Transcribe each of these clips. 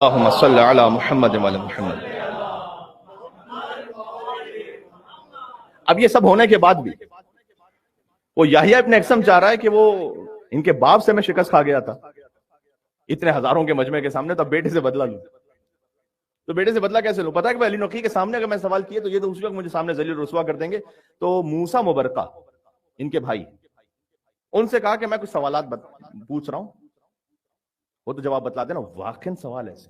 اللہم صلی علی محمد وعلی محمد. اب یہ سب ہونے کے بعد بھی وہ یحییٰ ابن اکثم چاہ رہا ہے کہ وہ ان کے باپ سے میں شکست کھا گیا تھا اتنے ہزاروں کے مجمع کے سامنے، تو اب بیٹے سے بدلہ لوں. تو بیٹے سے بدلہ کیسے لوں؟ پتا ہے کہ علی نقی کے سامنے اگر میں سوال کیا تو یہ تو اس وقت مجھے سامنے ذلیل رسوا کر دیں گے. تو موسیٰ مبرقہ ان کے بھائی، ان سے کہا کہ میں کچھ سوالات پوچھ رہا ہوں، وہ تو جواب بتلا دینا. واقعاً سوال ایسے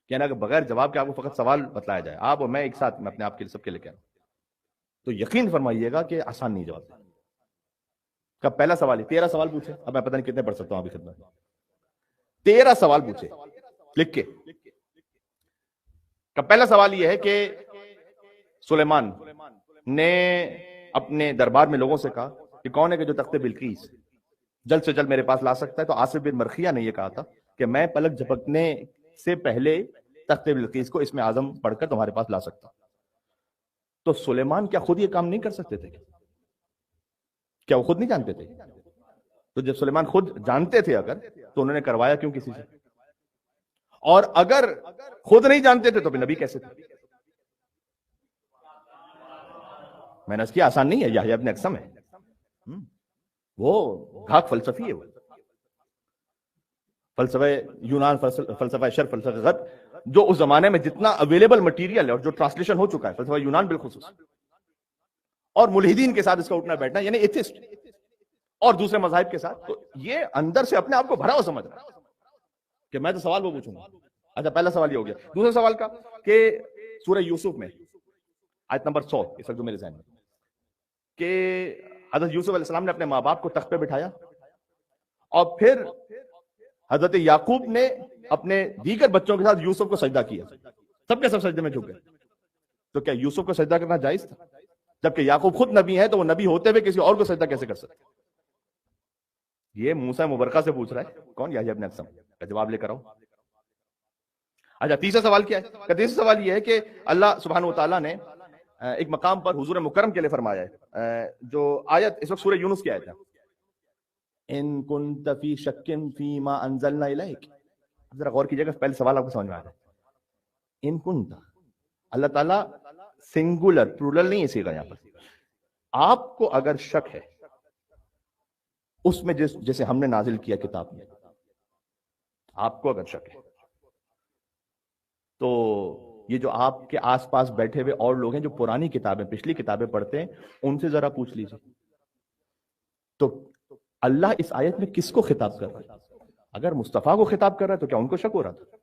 کہنا کہ بغیر جواب کے آپ کو فقط سوال بتلایا جائے، آپ اور میں ایک ساتھ، میں اپنے آپ کے سب کے لے کے آؤں، تو یقین فرمائیے گا کہ آسان نہیں جواب. کا پہلا سوال ہے 13 سوال پوچھے. اب میں پتہ نہیں کتنے پڑھ سکتا ہوں ابھی خدمت میں. 13 سوال پوچھے لکھ کے. کا پہلا سوال یہ ہے کہ سلیمان نے اپنے دربار میں لوگوں سے کہا کہ کون ہے کہ جو تخت بلقیس جلد سے جلد میرے پاس لا سکتا ہے؟ تو آصف بن مرخیہ نے یہ کہا تھا کہ میں پلک جھپکنے سے پہلے تخت بلقیس کو اسم اعظم پڑھ کر تمہارے پاس لا سکتا. تو سلیمان کیا خود یہ کام نہیں کر سکتے تھے؟ کیا وہ خود نہیں جانتے تھے؟ تو جب سلیمان خود جانتے تھے اگر، تو انہوں نے کروایا کیوں کسی سے؟ اور اگر خود نہیں جانتے تھے تو پھر نبی کیسے تھے؟ میں نے اس کی آسان نہیں ہے، یحییٰ ابن اکثم ہے، وہ گھاک فلسفی ہے، وہ فلسفہ یونان، فلسفہ شرق، فلسفہ غرب، جو اس زمانے میں جتنا اویلیبل مٹیریل ہے اور جو ٹرانسلیشن ہو چکا ہے فلسفہ یونان بالخصوص، اور ملحدین کے ساتھ اس کا اٹھنا بیٹھنا، یعنی ایتھسٹ اور دوسرے مذاہب کے ساتھ، تو یہ اندر سے اپنے آپ کو بھرا ہوا سمجھ رہا ہے کہ میں تو سوال وہ پوچھوں گا. اچھا، پہلا سوال یہ ہو گیا. دوسرا سوال کا کہ سورہ یوسف میں آیت نمبر 100 اس وقت جو میرے ذہن میں، کہ حضرت یوسف علیہ السلام نے اپنے ماں باپ کو تخت پہ بٹھایا اور پھر حضرت یعقوب نے اپنے دیگر بچوں کے ساتھ یوسف کو سجدہ کیا، سب کے سب سجدے میں جھک گئے. تو کیا یوسف کو سجدہ کرنا جائز تھا؟ جبکہ یعقوب خود نبی ہے تو وہ نبی ہوتے ہوئے کسی اور کو سجدہ کیسے کر سکتے؟ یہ موسیٰ مبرقہ سے پوچھ رہا ہے. کون؟ یحییٰ ابن اکثم کا جواب لے کر آؤ. اچھا، تیسرا سوال کیا ہے؟ تیسرا سوال یہ ہے کہ اللہ سبحانہ وتعالیٰ نے ایک مقام پر حضور مکرم کے لیے فرمایا ہے، جو آیت اس وقت سورہ یونس کی آیت ہے، ان کنت فی شک فیما انزلنا الیک. ذرا غور کیجئے گا، پہلے سوال آپ کو سمجھ میں آ رہا ہے. ان کنت، اللہ تعالیٰ سنگولر، پلورل نہیں اسی کا یہاں پر. آپ کو اگر شک ہے اس میں جیسے ہم نے نازل کیا کتاب میں، آپ کو اگر شک ہے تو یہ جو آپ کے آس پاس بیٹھے ہوئے اور لوگ ہیں جو پرانی کتابیں، پچھلی کتابیں پڑھتے ہیں، ان سے ذرا پوچھ لیجیے. تو اللہ اس آیت میں کس کو خطاب کر رہا ہے؟ اگر مصطفیٰ کو خطاب کر رہا ہے تو کیا ان کو شک ہو رہا تھا؟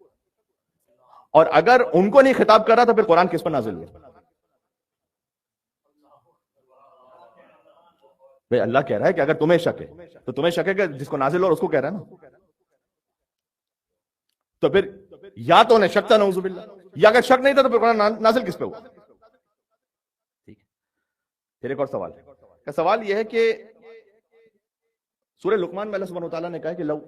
اور اگر ان کو نہیں خطاب کر رہا تو پھر قرآن کس پر نازل ہوا؟ بھئی اللہ کہہ رہا ہے کہ اگر تمہیں شک ہے تو تمہیں شک ہے کہ جس کو نازل ہو اس کو کہہ رہا ہے نا. تو پھر یا تو انہیں شک تھا نعوذ باللہ، یا اگر شک نہیں تھا تو پھر قرآن نازل کس پہ ہوا؟ ٹھیک ہے. پھر ایک اور سوال کا سوال یہ ہے کہ سورہ لقمان میں اللہ سبحانہ وتعالیٰ نے کہا کہ لو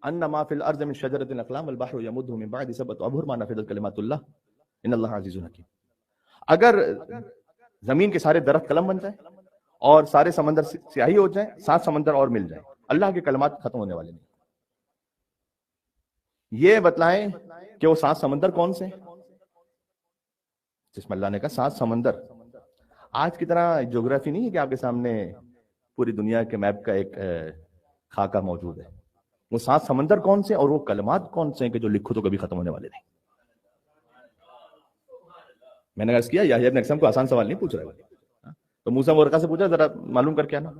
ان ما فی الارض من شجرۃ الاقلام والبحر یمدہ من بعد سبعۃ ابحر ما نفدت کلمات اللہ ان اللہ عزیز حکیم. اگر زمین کے سارے درخت قلم بن جائیں اور سارے سمندر سیاہی ہو جائیں، 7 سمندر اور مل جائیں، اللہ کے کلمات ختم ہونے والے نہیں. یہ بتلائیں کہ وہ 7 سمندر کون سے ہیں جس میں اللہ نے کہا 7 سمندر. آج کی طرح جغرافی نہیں ہے کہ آپ کے سامنے پوری دنیا کے میپ کا ایک خاکہ موجود ہے. وہ 7 سمندر کون سے اور وہ کلمات کون سے ہیں کہ جو لکھو تو کبھی ختم ہونے والے نہیں. میں نے عرض کیا یحییٰ ابن اکثم کو آسان سوال نہیں پوچھ رہا ہے، تو موسیٰ مبرقہ سے پوچھا، ذرا معلوم کر کے آنا.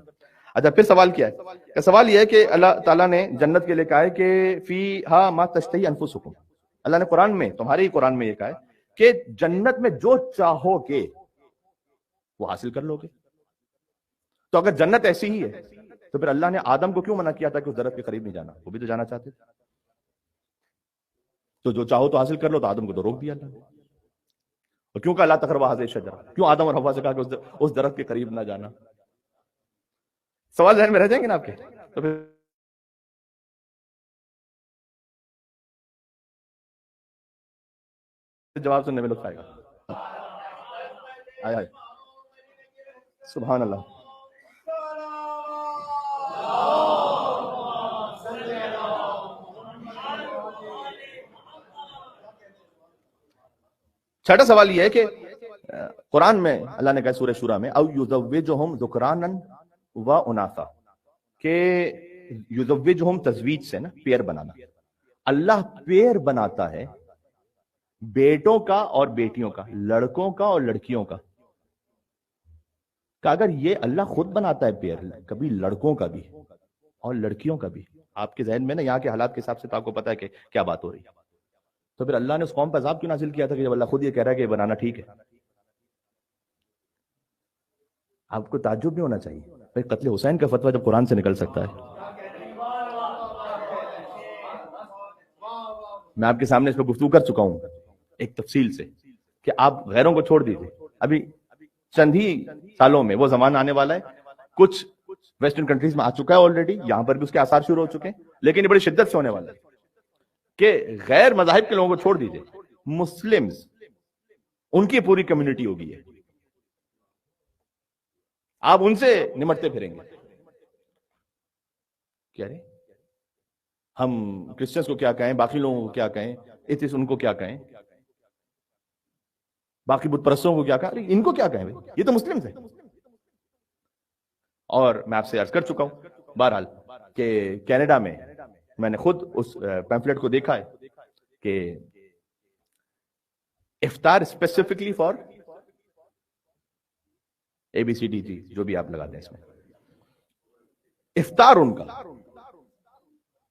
اچھا، پھر سوال کیا ہے؟ سوال یہ ہے کہ اللہ تعالیٰ نے جنت کے لیے کہا ہے کہ فیہا ما تشتہی انفسکم. اللہ نے قرآن میں، تمہارے ہی قرآن میں یہ کہا ہے کہ جنت میں جو چاہو گے وہ حاصل کر لو گے. تو اگر جنت ایسی ہی ہے تو پھر اللہ نے آدم کو کیوں منع کیا تھا کہ اس درخت کے قریب نہیں جانا؟ وہ بھی تو جانا چاہتے تھے. تو جو چاہو تو حاصل کر لو، تو آدم کو تو روک دیا اللہ نے. اور کیوں کہا لا تقربا هذه الشجرة؟ کیوں آدم اور حوا سے کہا کہ اس درخت کے قریب نہ جانا؟ سوال ذہن میں رہ جائیں گے نا آپ کے؟ تو پھر جواب سننے میں لطف آئے گا. آئے آئے سبحان اللہ. چھٹا سوال یہ ہے کہ قرآن میں اللہ نے کہا سورہ شورى میں او یزوجہم ذکرانا و اناثا، کہ یزوجہم تزویج سے نا پیر بنانا، اللہ پیر بناتا ہے بیٹوں کا اور بیٹیوں کا، لڑکوں کا اور لڑکیوں کا. کہ اگر یہ اللہ خود بناتا ہے پیر، کبھی لڑکوں کا بھی اور لڑکیوں کا بھی، آپ کے ذہن میں نا یہاں کے حالات کے حساب سے تو آپ کو پتا ہے کہ کیا بات ہو رہی ہے، تو پھر اللہ نے اس قوم پر عذاب کیوں نازل کیا تھا کہ جب اللہ خود یہ کہہ رہا ہے کہ یہ بنانا ٹھیک ہے؟ آپ کو تعجب نہیں ہونا چاہیے. بھائی قتل حسین کا فتویٰ جب قرآن سے نکل سکتا ہے. میں آپ کے سامنے اس پہ گفتگو کر چکا ہوں ایک تفصیل سے کہ آپ غیروں کو چھوڑ دیجیے، ابھی چند ہی سالوں میں وہ زمانہ آنے والا ہے، کچھ ویسٹرن کنٹریز میں آ چکا ہے آلریڈی، یہاں پر بھی اس کے آثار شروع ہو چکے ہیں، لیکن یہ بڑی شدت سے ہونے والا ہے کہ غیر مذاہب کے لوگوں کو چھوڑ دیجیے، مسلمز ان کی پوری کمیونٹی ہوگی ہے، آپ ان سے نمٹتے پھریں گے. کیا رہے ہم کرسچنز کو کیا کہیں، باقی لوگوں کو کیا کہیں، ایتھیسٹ ان کو کیا کہیں، باقی بت پرستوں کو کیا کہیں، ان کو کیا کہیں، یہ تو مسلمز ہیں. اور میں آپ سے عرض کر چکا ہوں بہرحال کہ کینیڈا میں نے خود اس پیمفلیٹ کو دیکھا ہے کہ افطار specifically for A B C D G جو بھی آپ لگاتے ہیں اس میں، افطار ان کا،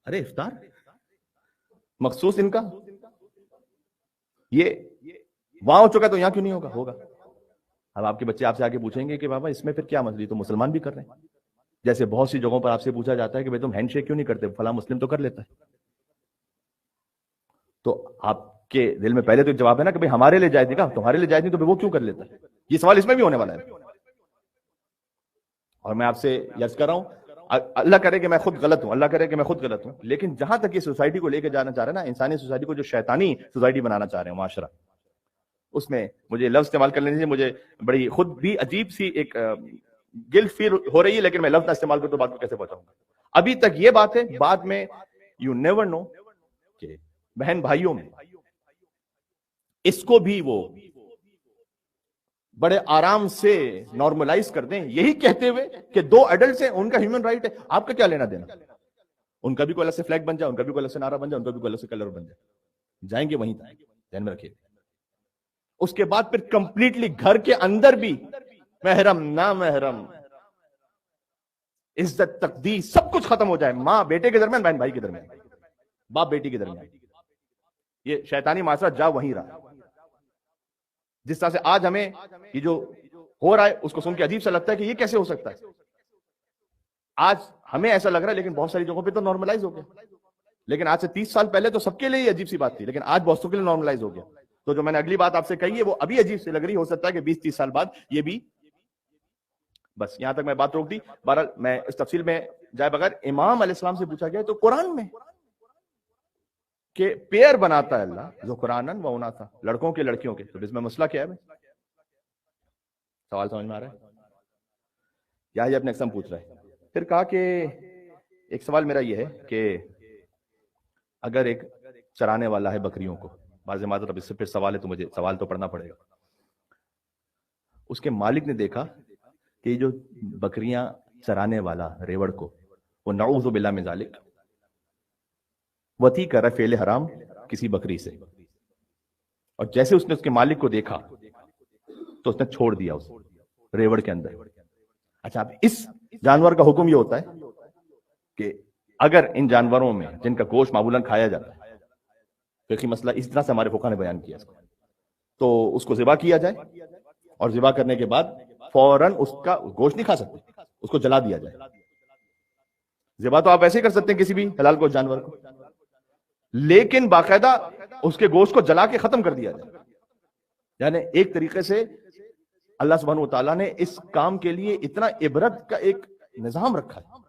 ارے افطار مخصوص ان کا، یہ وہاں ہو چکا تو یہاں کیوں نہیں ہوگا؟ اب آپ کے بچے آپ سے آگے پوچھیں گے کہ بابا اس میں پھر کیا مسئلہ، تو مسلمان بھی کر رہے ہیں. جیسے بہت سی جگہوں پر آپ سے پوچھا جاتا ہے کہ بھئی تم ہینڈ شیک کیوں نہیں کرتے، فلاں مسلم تو کر لیتا ہے. تو آپ کے دل میں پہلے تو جواب ہے نا کہ بھئی ہمارے لیے جائز نہیں، کہا تمہارے لیے جائز نہیں تو وہ کیوں کر لیتا ہے. یہ سوال اس میں بھی ہونے والا ہے. اور میں آپ سے یس کر رہا ہوں، اللہ کرے کہ میں خود غلط ہوں، اللہ کرے کہ میں خود غلط ہوں، لیکن جہاں تک یہ سوسائٹی کو لے کے جانا چاہ رہے ہیں نا، انسانی سوسائٹی کو جو شیطانی سوسائٹی بنانا چاہ رہے ہیں معاشرہ، اس میں مجھے لفظ استعمال کر لینے سے مجھے بڑی خود بھی عجیب سی ایک گلٹ فیل ہو رہی ہے، لیکن میں لفظ نہ استعمال کروں تو بات کو کیسے پہنچاؤں گا. ابھی تک یہ بات ہے، بعد میں یو نیور نو کہ بہن بھائیوں میں اس کو بھی وہ بڑے آرام سے نارملائز کر دیں، یہی کہتے ہوئے کہ دو ایڈلٹس ہیں، ان کا ہیومن رائٹ ہے، آپ کا کیا لینا دینا. ان کا بھی کوئی الگ سے فلیگ بن جائے، ان کا بھی کوئی الگ سے نعرہ بن جائے، ان کا بھی کوئی الگ سے کلر بن جائے، جائیں گے وہیں تک، ذہن میں رکھیے. اس کے بعد پھر کمپلیٹلی گھر کے اندر بھی محرم نہ محرم، عزت تقدیس سب کچھ ختم ہو جائے، ماں بیٹے کے درمیان، بہن بھائی کے درمیان، باپ بیٹی کے درمیان. یہ شیطانی معاشرہ جا وہیں رہا. جس طرح سے آج ہمیں یہ جو ہو رہا ہے اس کو سن کے عجیب سا لگتا ہے کہ یہ کیسے ہو سکتا ہے. آج ہمیں ایسا لگ رہا ہے لیکن بہت ساری جگہوں پہ تو نارملائز ہو گیا. لیکن آج سے 30 سال پہلے تو سب کے لیے یہ عجیب سی بات تھی، لیکن آج بہت سو کے لیے نارملائز ہو گیا. تو جو میں نے اگلی بات آپ سے کہی ہے وہ ابھی عجیب سے لگ رہی، ہو سکتا ہے کہ 20-30 سال بعد یہ بھی. بس یہاں تک میں بات روک دی. بہرحال میں اس تفصیل میں جائے بغیر، امام علیہ السلام سے پوچھا گیا تو قرآن میں کہ پیئر بناتا ہے اللہ ذکرانن و اناثا، لڑکوں کے لڑکیوں کے، تو اس میں مسئلہ کیا ہے؟ سوال سمجھ میں آ رہا ہے؟ یا یہ اپنے اقسام پوچھ رہا ہے. پھر کہا کہ ایک سوال میرا یہ ہے کہ اگر ایک چرانے والا ہے بکریوں کو، بعض معذرت اب اس سے پھر سوال ہے تو مجھے سوال تو پڑھنا پڑے گا. اس کے مالک نے دیکھا کہ یہ جو بکریاں چرانے والا ریوڑ کو، وہ نعوذ باللہ من ذالک وتی کر رہا فعل حرام کسی بکری سے، اور جیسے اس نے اس کے مالک کو دیکھا تو اس نے چھوڑ دیا اس ریوڑ کے اندر. اچھا، اب اس جانور کا حکم یہ ہوتا ہے کہ اگر ان جانوروں میں جن کا گوشت معمولاً کھایا جاتا ہے، فقہی مسئلہ اس طرح سے ہمارے فقہا نے بیان کیا، تو اس کو ذبح کیا جائے، اور ذبح کرنے کے بعد فوراً اس کا گوشت نہیں کھا سکتے، اس کو جلا دیا جائے. ذبح تو آپ ایسے ہی کر سکتے ہیں کسی بھی حلال گوشت جانور کو، لیکن باقاعدہ اس کے گوشت کو جلا کے ختم کر دیا جائے. یعنی ایک طریقے سے اللہ سبحانہ و تعالیٰ نے اس کام کے لیے اتنا عبرت کا ایک نظام رکھا ہے،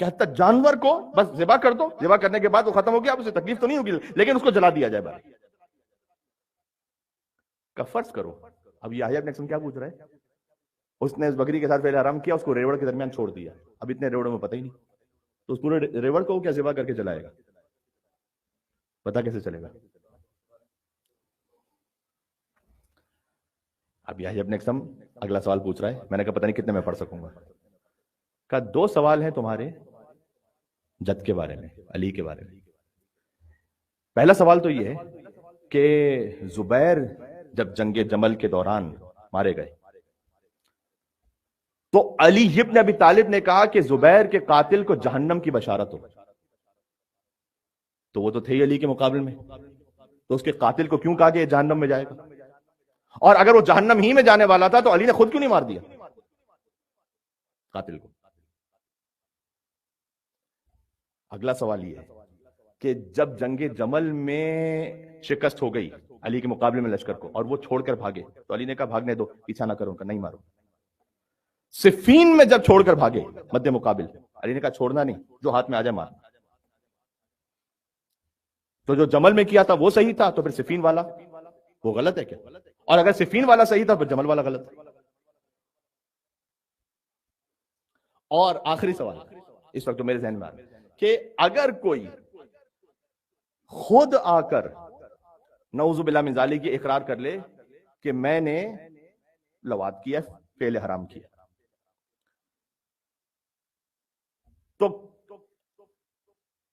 کہتا جانور کو بس ذبح کر دو، ذبح کرنے کے بعد وہ ختم ہو گیا، اب اسے تکلیف تو نہیں ہوگی، لیکن اس کو جلا دیا جائے. بھائی کا فرض کرو، اب یہ آیا نیکسن کیا پوچھ رہا ہے، اس نے اس بکری کے ساتھ فعل حرام کیا، اس کو ریوڑ کے درمیان چھوڑ دیا، اب اتنے ریوڑوں میں پتہ ہی نہیں، تو اس پورے ریوڑ کو کیا ذبح کر کے جلائے گا؟ پتہ کیسے چلے گا؟ اب یحییٰ ابن اقسم اگلا سوال پوچھ رہا ہے. میں نے کہا پتہ نہیں کتنے میں پڑھ سکوں گا. کہا 2 سوال ہیں تمہارے جد کے بارے میں، علی کے بارے میں. پہلا سوال تو یہ ہے کہ زبیر جب جنگ جمل کے دوران مارے گئے تو علی ابن ابی طالب نے کہا کہ زبیر کے قاتل کو جہنم کی بشارت ہو. تو وہ تو تھے علی کے مقابل میں، تو اس کے قاتل کو کیوں کہا کہ یہ جہنم میں جائے گا؟ اور اگر وہ جہنم ہی میں جانے والا تھا تو علی نے خود کیوں نہیں مار دیا قاتل کو؟ اگلا سوال یہ ہے کہ جب جنگ جمل میں شکست ہو گئی علی کے مقابلے میں لشکر کو اور وہ چھوڑ کر بھاگے تو علی نے کہا بھاگنے دو، پیچھا نہ کرو ان کا، نہیں مارو. صفین میں جب چھوڑ کر بھاگے مد مقابل، علی نے کہا چھوڑنا نہیں، جو ہاتھ میں آ جائے مار. تو جو جمل میں کیا تھا وہ صحیح تھا، تو پھر صفین والا وہ غلط ہے کیا؟ اور اگر صفین والا صحیح تھا پھر جمل والا غلط ہے. اور آخری سوال اس وقت تو میرے ذہن میں آ رہا ہے کہ اگر کوئی خود آ کر نعوذ باللہ من ذالک کی اقرار کر لے کہ میں نے لواط کیا، فعل حرام کیا، تو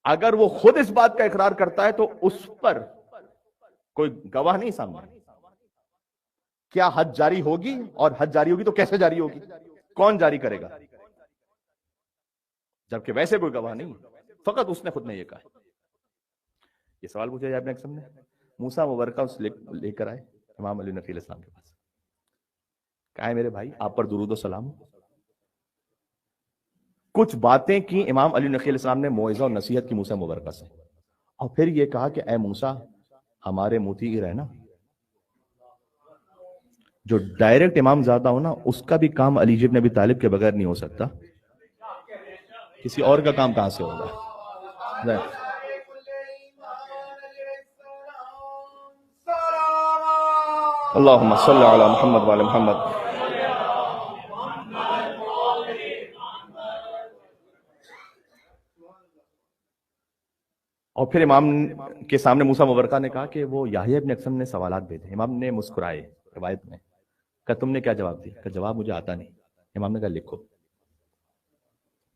اگر وہ خود اس بات کا اقرار کرتا ہے تو اس پر کوئی گواہ نہیں سامنے، کیا حد جاری ہوگی؟ اور حد جاری ہوگی تو کیسے جاری ہوگی؟ کون جاری کرے گا؟ جبکہ ویسے کوئی گواہ نہیں، فقط اس نے خود نے یہ کہا. یہ سوال پوچھا جائے ابن اقسم نے. موسیٰ مبارکہ اس لے کر آئے امام علی نقی علیہ السلام کے پاس. کہا ہے میرے بھائی آپ پر درود و سلام. کچھ باتیں کی امام علی نقی علیہ السلام نے موعظہ اور نصیحت کی موسیٰ مبارکہ سے، اور پھر یہ کہا کہ اے موسیٰ ہمارے موتی کی رہنا. جو ڈائریکٹ امام زادہ ہو نا اس کا بھی کام علی ابن ابی طالب کے بغیر نہیں ہو سکتا، کسی اور کا کام کہاں سے ہوگا؟ اللہم صلی علی محمد وعلی محمد. اور پھر امام کے سامنے موسیٰ مبارکہ نے کہا کہ وہ یحییٰ ابن اقسم نے سوالات بھیجے. امام نے مسکرائے روایت میں، کہ تم نے کیا جواب دیا؟ کہ جواب مجھے آتا نہیں. امام نے کہا لکھو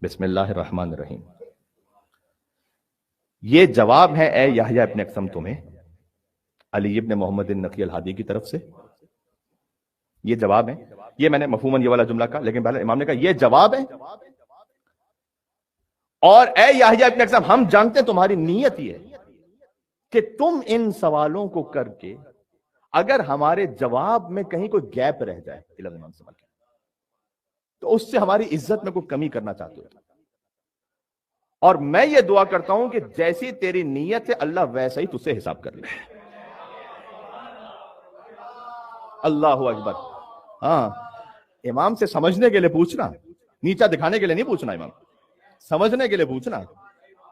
بسم اللہ الرحمن الرحیم. یہ جواب ہے اے یحییٰ ابن اقسم تمہیں علی ابن محمد النقی الہادی کی طرف سے. یہ جواب ہے، یہ میں نے مفہوماً یہ والا جملہ کہا، لیکن پہلے امام نے کہا یہ جواب ہے. اور اے یحییٰ ابن اقسم ہم جانتے ہیں تمہاری نیت یہ ہے کہ تم ان سوالوں کو کر کے اگر ہمارے جواب میں کہیں کوئی گیپ رہ جائے تو اس سے ہماری عزت میں کوئی کمی کرنا چاہتے ہو. اور میں یہ دعا کرتا ہوں کہ جیسی تیری نیت ہے اللہ ویسا ہی تجھ سے حساب کر لے. اللہ اکبر. ہاں، امام سے سمجھنے کے لیے پوچھنا، نیچا دکھانے کے لیے نہیں پوچھنا، امام سمجھنے کے لیے پوچھنا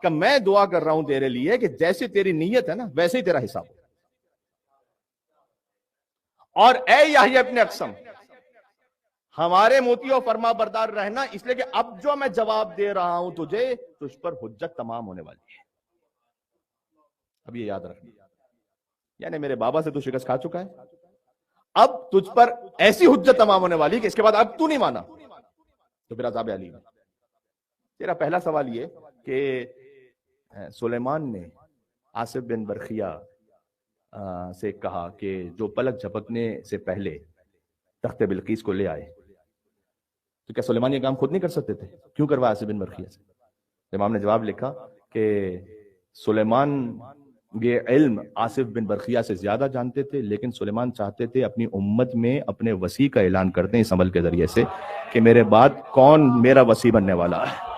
کہ میں دعا کر رہا ہوں تیرے لیے کہ جیسی تیری نیت ہے نا ویسے ہی تیرا حساب. اور اے یحییٰ ابن اقسم ہمارے موتی و فرما بردار رہنا، اس لیے کہ اب جو میں جواب دے رہا ہوں تجھے تجھ پر حجت تمام ہونے والی ہے. اب یہ یاد رکھنا، یعنی میرے بابا سے تو شکست کھا چکا ہے، اب تجھ پر ایسی حجت تمام ہونے والی کہ اس کے بعد اب تو نہیں مانا تو پھر عذاب علی. تیرا پہلا سوال یہ کہ سلیمان نے آصف بن برخیہ سے کہا کہ جو پلک جھپکنے سے پہلے تخت بلقیس کو لے آئے، تو کیا سلیمان یہ کام خود نہیں کر سکتے تھے؟ کیوں کروا آصف بن برخیہ سے؟ امام نے جواب لکھا کہ سلیمان یہ علم آصف بن برخیہ سے زیادہ جانتے تھے، لیکن سلیمان چاہتے تھے اپنی امت میں اپنے وصی کا اعلان کر دیں اس عمل کے ذریعے سے کہ میرے بعد کون میرا وصی بننے والا ہے.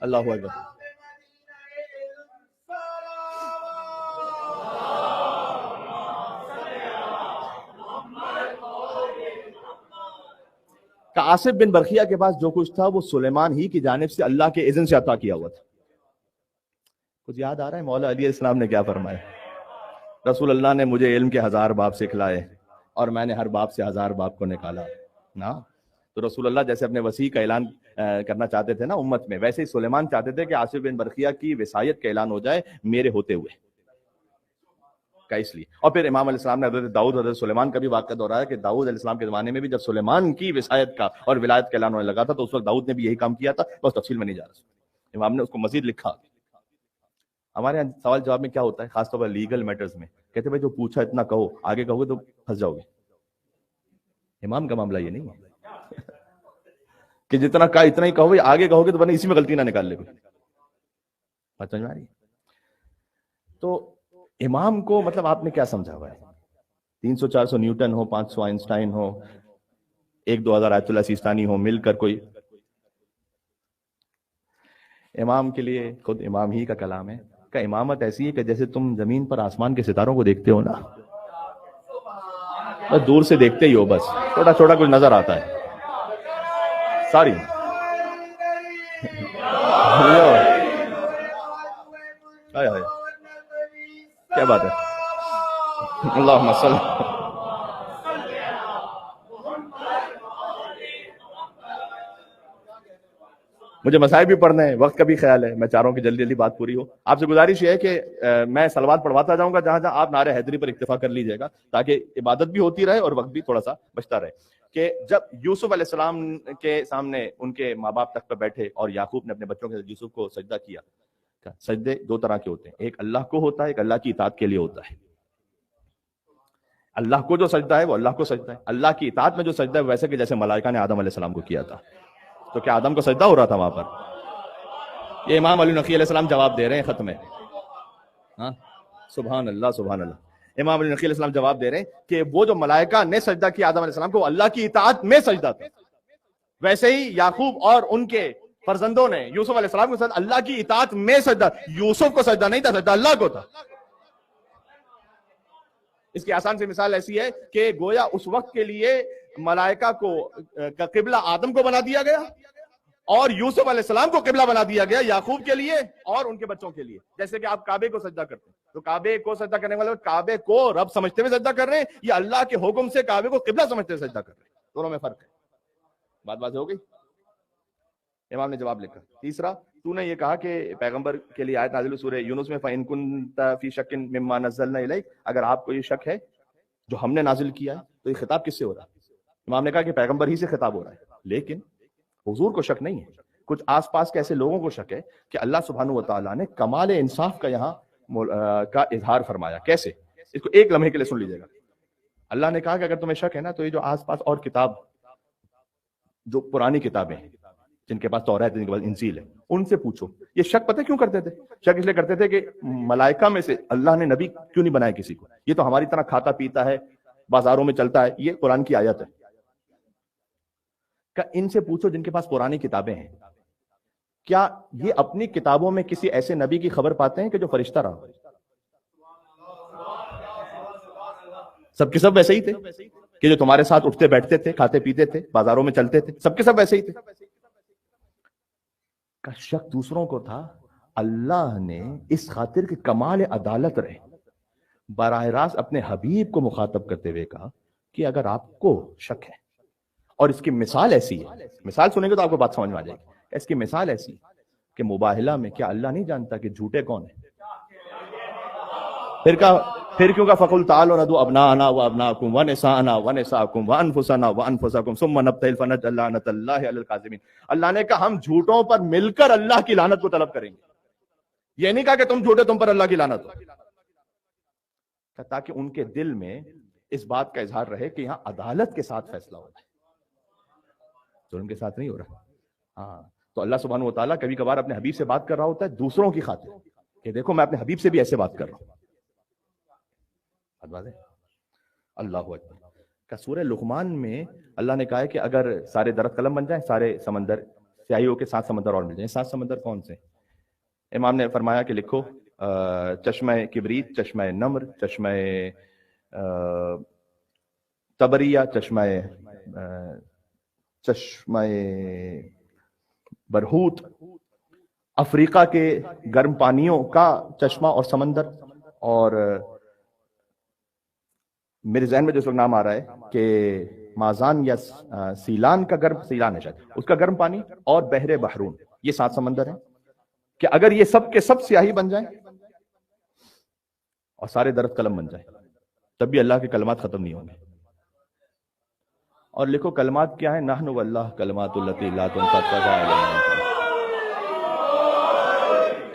اللہ اکبر. کہ آصف بن برخیہ کے پاس جو کچھ تھا وہ سلیمان ہی کی جانب سے اللہ کے اذن سے عطا کیا ہوا تھا. کچھ یاد آ رہا ہے مولا علی علیہ السلام نے کیا فرمایا؟ رسول اللہ نے مجھے علم کے 1000 باب سکھلائے اور میں نے ہر باب سے 1000 باب کو نکالا نا. تو رسول اللہ جیسے اپنے وصی کا اعلان کرنا چاہتے تھے نا امت میں، ویسے ہی سلیمان چاہتے تھے کہ آصف بن برخیہ کی وصایت کا اعلان ہو جائے میرے ہوتے ہوئے. کا اس لیے. اور پھر امام علیہ السلام نے حضرت داؤد حضرت سلیمان کا بھی واقعہ دہرایا کہ داؤد علیہ السلام کے زمانے میں بھی جب سلیمان کی وصایت کا اور ولایت کا اعلان ہونے لگا تھا تو اس وقت داؤد نے بھی یہی کام کیا تھا. بس تفصیل میں نہیں جا رہا, امام نے اس کو مزید لکھا. ہمارے یہاں سوال جواب میں کیا ہوتا ہے, خاص طور پر لیگل میٹرز میں کہتے ہیں بھائی جو پوچھا اتنا کہو, آگے کہو گے تو پھنس جاؤ گے. امام کا معاملہ یہ نہیں ہے کہ جتنا کہا اتنا ہی کہو, آگے کہو گے تو بنے اسی میں غلطی نہ نکال لے کوئی. بات سمجھ میں آ رہی ہے؟ تو امام کو مطلب آپ نے کیا سمجھا ہوا ہے؟ 300-400 نیوٹن ہو, 500 آئنسٹائن ہو, 1-2 ہزار آیت اللہ سیستانی ہو, مل کر کوئی. امام کے لیے خود امام ہی کا کلام ہے کہ امامت ایسی ہے کہ جیسے تم زمین پر آسمان کے ستاروں کو دیکھتے ہو نا, بس دور سے دیکھتے ہی ہو, بس چھوٹا چھوٹا کچھ نظر آتا ہے ساری. کیا بات ہے, اللہم صلی. مجھے مسائل بھی پڑھنے ہیں, وقت کا بھی خیال ہے, میں چاہ رہا ہوں کہ جلدی جلدی بات پوری ہو. آپ سے گزارش یہ ہے کہ میں صلوات پڑھواتا جاؤں گا جہاں جہاں, آپ نعرہ حیدری پر اکتفا کر لیجئے گا تاکہ عبادت بھی ہوتی رہے اور وقت بھی تھوڑا سا بچتا رہے. کہ جب یوسف علیہ السلام کے سامنے ان کے ماں باپ تخت پر بیٹھے اور یعقوب نے اپنے بچوں کے یوسف کو سجدہ کیا, سجدے 2 طرح کے ہوتے ہیں, ایک اللہ کو ہوتا ہے, ایک اللہ کی اطاعت کے لیے ہوتا ہے. اللہ کو جو سجدہ ہے وہ اللہ کو سجدہ ہے, اللہ کی اطاعت میں جو سجدہ ہے ویسے کہ جیسے ملائکہ نے آدم علیہ السلام کو کیا تھا. تو کیا آدم کو سجدہ ہو رہا تھا وہاں پر؟ یہ امام علی نقی علیہ السلام جواب دے رہے ہیں خط میں. ہاں سبحان اللہ سبحان اللہ. امام علی نقی علیہ السلام جواب دے رہے ہیں کہ وہ جو ملائکہ نے سجدہ کیا آدم علیہ السلام کو, وہ اللہ کی اطاعت میں سجدہ تھا. ویسے ہی یعقوب اور ان کے فرزندوں نے یوسف علیہ السلام کے ساتھ اللہ کی اطاعت میں سجدہ. یوسف کو سجدہ نہیں تھا, سجدہ اللہ کو تھا. اس کی آسان سی مثال ایسی ہے کہ گویا اس وقت کے لیے ملائکہ کو قبلہ آدم کو بنا دیا گیا اور یوسف علیہ السلام کو قبلہ بنا دیا گیا یعقوب کے لیے اور ان کے بچوں کے لیے. جیسے کہ آپ کعبے کو سجدہ کرتے ہیں تو کعبے کو سجدہ کرنے والے کعبے کو رب سمجھتے ہوئے سجدہ کر رہے ہیں یا اللہ کے حکم سے کعبے کو قبلہ سمجھتے ہوئے سجدہ کر رہے ہیں, دونوں میں فرق ہے. بات واضح ہو گئی؟ امام نے جواب لکھا. تیسرا, تو نے یہ کہا کہ پیغمبر کے لیے آیت نازل سورہ یونس میں فَإِن كُنتَ فِي شَكٍ مِّمَّا نَزَّلْنَا إِلَيْكَ, اگر آپ کو یہ شک ہے جو ہم نے نازل کیا ہے تو یہ خطاب کس سے ہو رہا ہے؟ امام نے کہا کہ پیغمبر ہی سے خطاب ہو رہا ہے, لیکن حضور کو شک نہیں ہے, کچھ آس پاس کے ایسے لوگوں کو شک ہے کہ اللہ سبحانہ و تعالیٰ نے کمال انصاف کا یہاں کا اظہار فرمایا. کیسے؟ اس کو ایک لمحے کے لیے سن لیجیے گا. اللہ نے کہا کہ اگر تمہیں شک ہے نا تو یہ جو آس پاس اور کتاب, جو پرانی کتابیں ہیں جن کے پاس توریت ہے, جن کے پاس انجیل ہے, ان سے پوچھو. یہ شک پتہ کیوں کرتے تھے؟ شک اس لیے کرتے تھے کہ ملائکہ میں سے اللہ نے نبی کیوں نہیں بنایا کسی کو, یہ تو ہماری طرح کھاتا پیتا ہے, بازاروں میں چلتا ہے. یہ قرآن کی آیت ہے کہ ان سے پوچھو جن کے پاس پرانی کتابیں ہیں, کیا یہ اپنی کتابوں میں کسی ایسے نبی کی خبر پاتے ہیں کہ جو فرشتہ رہا؟ سب کے سب ویسے ہی تھے کہ جو تمہارے ساتھ اٹھتے بیٹھتے تھے, کھاتے پیتے تھے, بازاروں میں چلتے تھے, سب کے سب ویسے ہی تھے. کا شک دوسروں کو تھا. اللہ نے اس خاطر کہ کمال عدالت رہے براہ راست اپنے حبیب کو مخاطب کرتے ہوئے کہا کہ اگر آپ کو شک ہے, اور اس کی مثال ایسی ہے, مثال سنیں گے تو آپ کو بات سمجھ میں آ جائے گی, اس کی مثال ایسی ہے کہ مباہلہ میں کیا اللہ نہیں جانتا کہ جھوٹے کون ہیں؟ پھر کیوں کہ فَقُلْ تَعَالُوا نَدْعُوا أَبْنَاءَنَا وَأَبْنَاءَكُمْ وَنِسَاءَنَا وَنِسَاءَكُمْ وَأَنفُسَنَا وَأَنفُسَكُمْ ثُمَّ نَبْتَهِلْ فَنَجْعَلْ لَعْنَةَ اللَّهِ عَلَى الْكَاذِبِينَ. اللہ نے کہا ہم جھوٹوں پر مل کر اللہ کی لعنت کو طلب کریں گے. یہ نہیں کہا کہ تم جھوٹے تم پر اللہ کی لعنت ہو, تاکہ ان کے دل میں اس بات کا اظہار رہے کہ یہاں عدالت کے ساتھ فیصلہ ہو رہا ہے, ظلم کے ساتھ نہیں ہو رہا. ہاں, تو اللہ سبحانہ و تعالیٰ کبھی کبھار اپنے حبیب سے بات کر رہا ہوتا ہے دوسروں کی خاطر کہ دیکھو میں اپنے حبیب سے بھی ایسے بات کر رہا ہوں. اللہ اکبر. کا سورہ لقمان میں اللہ نے کہا ہے کہ اگر سارے درخت قلم بن جائیں, سارے سمندر سیاہیوں کے 7 سمندر اور مل جائیں. 7 سمندر کون سے؟ امام نے فرمایا کہ لکھو چشمہ کبریت, چشمہ نمر, چشمہ تبریہ, چشمہ برہوت, افریقہ کے گرم پانیوں کا چشمہ اور سمندر, اور میرے ذہن میں جو اس وقت نام آ رہا ہے کہ مازان یا سیلان کا گرم, سیلان ہے شاید, اس کا گرم پانی, اور بحر بحرون. یہ 7 سمندر ہیں کہ اگر یہ سب کے سب سیاہی بن جائیں اور سارے درخت قلم بن جائیں، تب بھی اللہ کے کلمات ختم نہیں ہوں گے. اور لکھو کلمات کیا ہیں؟ نحن واللہ کلمات التی لا تنطق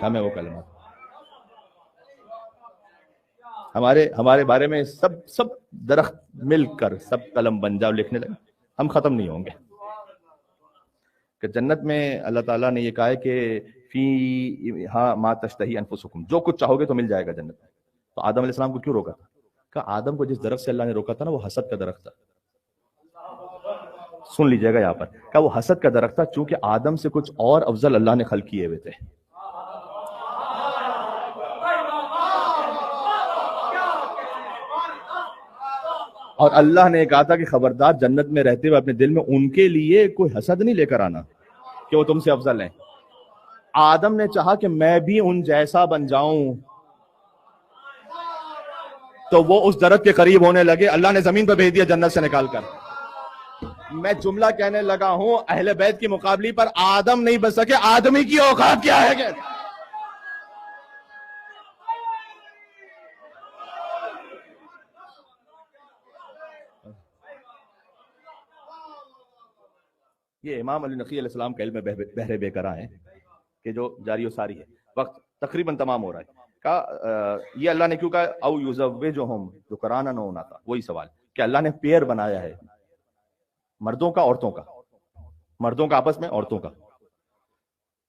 ہمیں وہ کلمات ہمارے بارے میں سب درخت مل کر سب قلم بن جاؤ لکھنے لگے، ہم ختم نہیں ہوں گے. کہ جنت میں اللہ تعالیٰ نے یہ کہا ہے کہ فی ہاں ما تشتہی انفسکم، جو کچھ چاہو گے تو مل جائے گا جنت میں. تو آدم علیہ السلام کو کیوں روکا تھا؟ کہ آدم کو جس درخت سے اللہ نے روکا تھا نا، وہ حسد کا درخت تھا. سن لیجئے گا یہاں پر کہ وہ حسد کا درخت تھا، چونکہ آدم سے کچھ اور افضل اللہ نے خلق کیے ہوئے تھے. اور اللہ نے کہا تھا کہ خبردار جنت میں رہتے ہوئے اپنے دل میں ان کے لیے کوئی حسد نہیں لے کر آنا کہ وہ تم سے افضل ہیں. آدم نے چاہا کہ میں بھی ان جیسا بن جاؤں، تو وہ اس درخت کے قریب ہونے لگے. اللہ نے زمین پر بھیج دیا جنت سے نکال کر. میں جملہ کہنے لگا ہوں اہل بیت کی مقابلی پر آدم نہیں بچ سکے. آدمی کی اوقات کیا ہے کہ یہ امام علی نقی علیہ السلام کا علم بہرے بے قرار ہیں کہ جو جاری و ساری ہے. وقت تقریباً تمام ہو رہا ہے. یہ اللہ نے کیوں کہا او یزوجہم ذکرانا و اناثا؟ وہی سوال کہ اللہ نے پیر بنایا ہے مردوں کا عورتوں کا، مردوں کا آپس میں، عورتوں کا.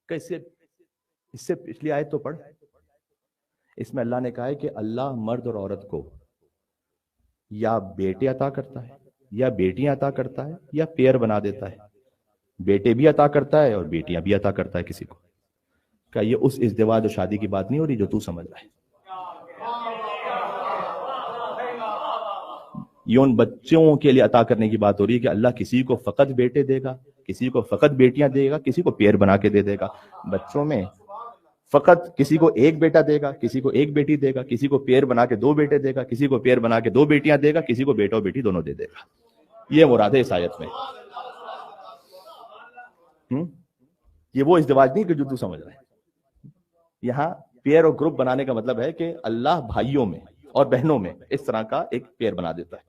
کہ اس سے پچھلی آیت تو پڑھ، اس میں اللہ نے کہا ہے کہ اللہ مرد اور عورت کو یا بیٹے عطا کرتا ہے یا بیٹیاں عطا کرتا ہے یا پیر بنا دیتا ہے. بیٹے بھی عطا کرتا ہے اور بیٹیاں بھی عطا کرتا ہے کسی کو. کہ یہ اس ازدواج و شادی کی بات نہیں ہو رہی جو تو سمجھ رہا ہے. یہ ان بچوں کے لیے عطا کرنے کی بات ہو رہی ہے کہ اللہ کسی کو فقط بیٹے دے گا، کسی کو فقط بیٹیاں دے گا، کسی کو پیر بنا کے دے دے گا. بچوں میں فقط کسی کو ایک بیٹا دے گا، کسی کو ایک بیٹی دے گا، کسی کو پیر بنا کے دو بیٹے دے گا، کسی کو پیر بنا کے دو بیٹیاں دے گا، کسی کو بیٹا اور بیٹی دونوں دے دے گا. یہ مراد ہے اس آیت میں. یہ وہ ازدواج نہیں کہ جو تو سمجھ رہا ہے. یہاں پیر اور گروپ بنانے کا مطلب ہے کہ اللہ بھائیوں میں اور بہنوں میں اس طرح کا ایک پیر بنا دیتا ہے.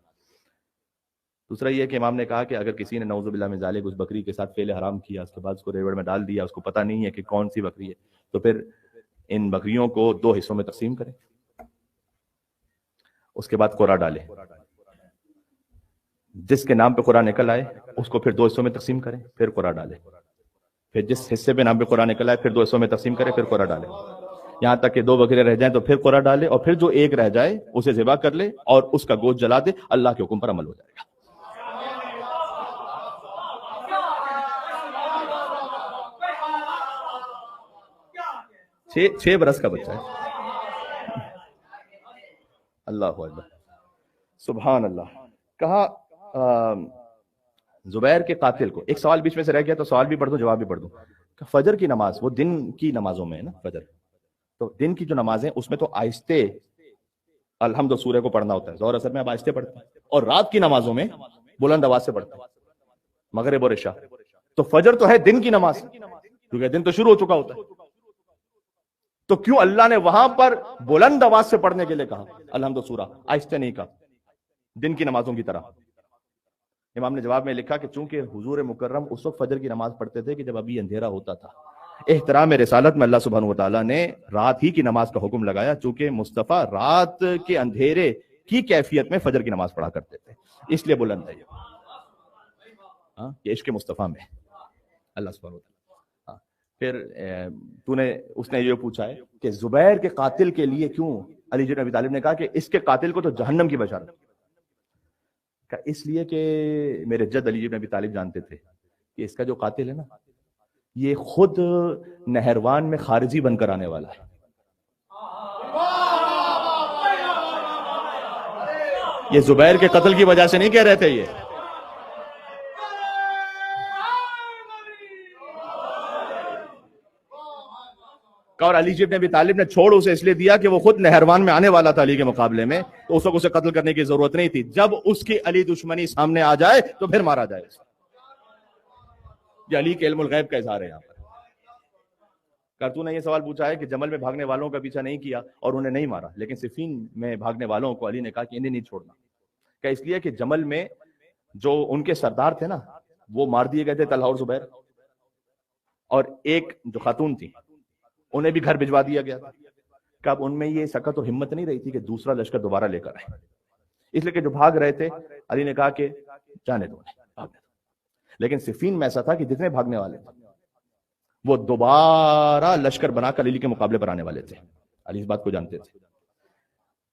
دوسرا یہ کہ امام نے کہا کہ اگر کسی نے نعوذ باللہ من ذالک اس بکری کے ساتھ فعل حرام کیا، اس کے بعد اس کو ریوڑ میں ڈال دیا، اس کو پتہ نہیں ہے کہ کون سی بکری ہے، تو پھر ان بکریوں کو دو حصوں میں تقسیم کریں، اس کے بعد قرعہ ڈالے. جس کے نام پہ قرعہ نکل آئے اس کو پھر دو حصوں میں تقسیم کریں، پھر قرعہ ڈالے. پھر جس حصے پہ نام پہ قرعہ نکل آئے پھر دو حصوں میں تقسیم کرے، پھر قرعہ ڈالے. یہاں تک کہ دو بکرے رہ جائیں تو پھر قرعہ ڈالے، اور پھر جو ایک رہ جائے اسے ذبح کر لے اور اس کا گوشت جلا دے. اللہ کے حکم پر عمل ہو جائے گا. چھ برس کا بچہ ہے. اللہ اکبر، سبحان اللہ. کہا زبیر کے قاتل کو، ایک سوال بیچ میں سے رہ گیا تو سوال بھی پڑھ دوں جواب بھی پڑھ دوں. فجر کی نماز وہ دن کی نمازوں میں ہے نا، فجر تو دن کی جو نمازیں اس میں تو آہستہ الحمد سورہ کو پڑھنا ہوتا ہے. ظہر اثر میں اب آہستہ پڑھتے ہیں، اور رات کی نمازوں میں بلند آواز سے پڑھتے ہیں، مغرب اور عشاء. تو فجر تو ہے دن کی نماز کیونکہ دن تو شروع ہو چکا ہوتا ہے. تو کیوں اللہ نے وہاں پر بلند آواز سے پڑھنے کے لیے کہا الحمد سورہ، آہستہ نہیں کہا دن کی نمازوں کی طرح؟ امام نے جواب میں لکھا کہ چونکہ حضور مکرم اس وقت فجر کی نماز پڑھتے تھے کہ جب ابھی اندھیرا ہوتا تھا. احترام رسالت میں اللہ سبحانہ و تعالیٰ نے رات ہی کی نماز کا حکم لگایا، چونکہ مصطفیٰ رات کے اندھیرے کی کیفیت میں فجر کی نماز پڑھا کرتے تھے، اس لیے بلند ہے یہ عشق مصطفیٰ میں اللہ سبحانہ و تعالیٰ. پھر اس نے یہ پوچھا ہے کہ زبیر کے قاتل کے لیے کیوں علی بن ابی طالب نے کہا کہ اس کے قاتل کو تو جہنم کی بشارت؟ اس لیے کہ میرے جد علی بن ابی طالب جانتے تھے کہ اس کا جو قاتل ہے نا، یہ خود نہروان میں خارجی بن کر آنے والا ہے. یہ زبیر کے قتل کی وجہ سے نہیں کہہ رہے تھے یہ. اور علی بن ابی طالب نے چھوڑ اسے اس لیے دیا کہ وہ خود نہروان میں آنے والا تھا علی کے مقابلے میں، تو اس وقت اسے قتل کرنے کی ضرورت نہیں تھی. جب اس کی علی دشمنی سامنے آ جائے تو پھر مارا جائے. یہ علی کے علم الغیب کا اظہار ہے یہاں پر. تو نے یہ سوال پوچھا ہے کہ جمل میں بھاگنے والوں کا پیچھا نہیں کیا اور انہیں نہیں مارا، لیکن صفین میں بھاگنے والوں کو علی نے کہا کہ انہیں نہیں چھوڑنا. کہ اس لیے کہ جمل میں جو ان کے سردار تھے نا وہ مار دیے گئے تھے، طلحہ اور زبیر، اور ایک جو خاتون تھی انہیں بھی گھر بھجوا دیا گیا تھا. کہ اب ان میں یہ سکت اور ہمت نہیں رہی تھی کہ دوسرا لشکر دوبارہ لے کر آئے، اس لیے کہ جو بھاگ رہے تھے علی نے کہا کہ جانے دو بھاگنے دو. لیکن صفین میں ایسا تھا کہ جتنے بھاگنے والے تھے وہ دوبارہ لشکر بنا کر علی کے مقابلے پر آنے والے تھے. علی اس بات کو جانتے تھے.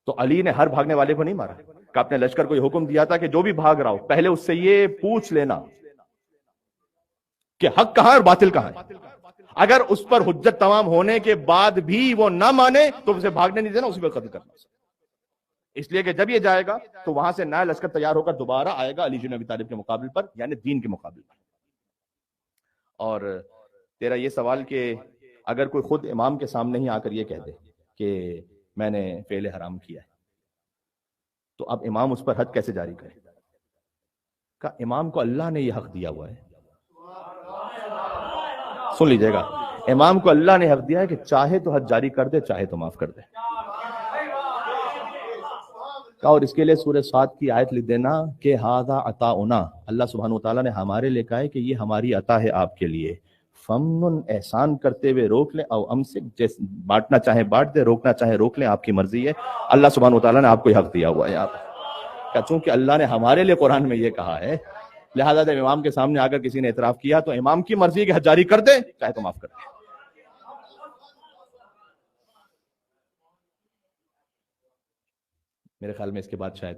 تو علی نے ہر بھاگنے والے کو نہیں مارا، کہ اپنے لشکر کو یہ حکم دیا تھا کہ جو بھی بھاگ رہا ہو پہلے اس سے یہ پوچھ لینا کہ حق کہاں ہے اور باطل کہاں ہے. اگر اس پر حجت تمام ہونے کے بعد بھی وہ نہ مانے تو اسے بھاگنے نہیں دینا، اسی پر قتل کرنا. اس لیے کہ جب یہ جائے گا تو وہاں سے نیا لشکر تیار ہو کر دوبارہ آئے گا علی بن ابی طالب کے مقابل پر، یعنی دین کے مقابل پر. اور تیرا یہ سوال کہ اگر کوئی خود امام کے سامنے ہی آ کر یہ کہہ دے کہ میں نے فعل حرام کیا ہے تو اب امام اس پر حد کیسے جاری کرے؟ کہ امام کو اللہ نے یہ حق دیا ہوا ہے، سن لیجئے گا، امام کو اللہ نے حق دیا ہے کہ چاہے تو حد جاری کر دے، چاہے تو معاف کر دے. اور اس کے لیے سورہ صاد کی آیت لکھ دینا کہ ھذا عطاؤنا، اللہ سبحانہ وتعالیٰ نے ہمارے لیے کہا ہے کہ یہ ہماری عطا ہے آپ کے لیے. فمن، احسان کرتے ہوئے روک لیں، او امسک، بانٹنا چاہیں بانٹ دے، روکنا چاہیں روک لیں، آپ کی مرضی ہے. اللہ سبحانہ وتعالیٰ نے آپ کو یہ حق دیا ہوا ہے. کہ چونکہ اللہ نے ہمارے لیے قرآن میں یہ کہا ہے، لہذا جب امام کے سامنے آ کر کسی نے اعتراف کیا تو امام کی مرضی کہ حد جاری کر دے، چاہے تو معاف کر دے. میرے خیال میں اس کے بعد شاید